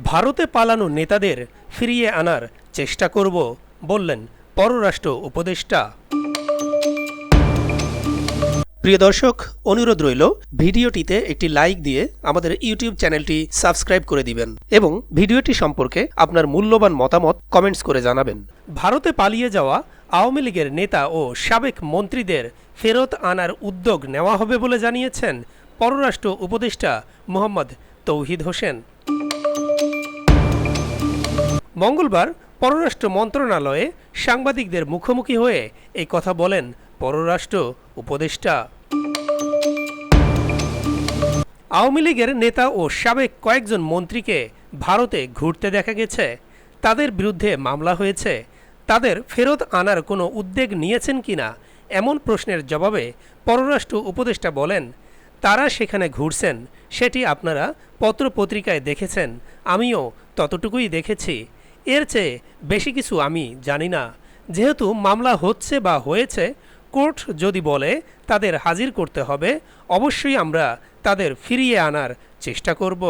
ভারতে পালানো নেতাদের ফিরিয়ে আনার চেষ্টা করব বললেন পররাষ্ট্র উপদেষ্টা। প্রিয় দর্শক, অনুরোধ রইল ভিডিওটিতে একটি লাইক দিয়ে আমাদের ইউটিউব চ্যানেলটি সাবস্ক্রাইব করে দিবেন এবং ভিডিওটি সম্পর্কে আপনার মূল্যবান মতামত কমেন্টস করে জানাবেন। ভারতে পালিয়ে যাওয়া আওয়ামী লীগের নেতা ও সাবেক মন্ত্রীদের ফেরত আনার উদ্যোগ নেওয়া হবে বলে জানিয়েছেন পররাষ্ট্র উপদেষ্টা মোহাম্মদ তৌহিদ হোসেন। মঙ্গলবার পররাষ্ট্র মন্ত্রণালয়ে সাংবাদিকদের মুখোমুখি হয়ে এই কথা বলেন পররাষ্ট্র উপদেষ্টা। আওয়ামী লীগের নেতা ও সাবেক কয়েকজন মন্ত্রীকে ভারতে ঘুরতে দেখা গেছে, তাদের বিরুদ্ধে মামলা হয়েছে। তাদের ফেরত আনার কোনো উদ্যোগ নিয়েছেন কিনা এমন প্রশ্নের জবাবে পররাষ্ট্র উপদেষ্টা বলেন, তারা সেখানে ঘুরছেন সেটি আপনারা পত্রপত্রিকায় দেখেছেন, আমিও ততটুকুই দেখেছি। এর চেয়ে বেশি কিছু আমি জানি না। যেহেতু মামলা হচ্ছে বা হয়েছে, কোর্ট যদি বলে তাদের হাজির করতে হবে, অবশ্যই আমরা তাদের ফিরিয়ে আনার চেষ্টা করব।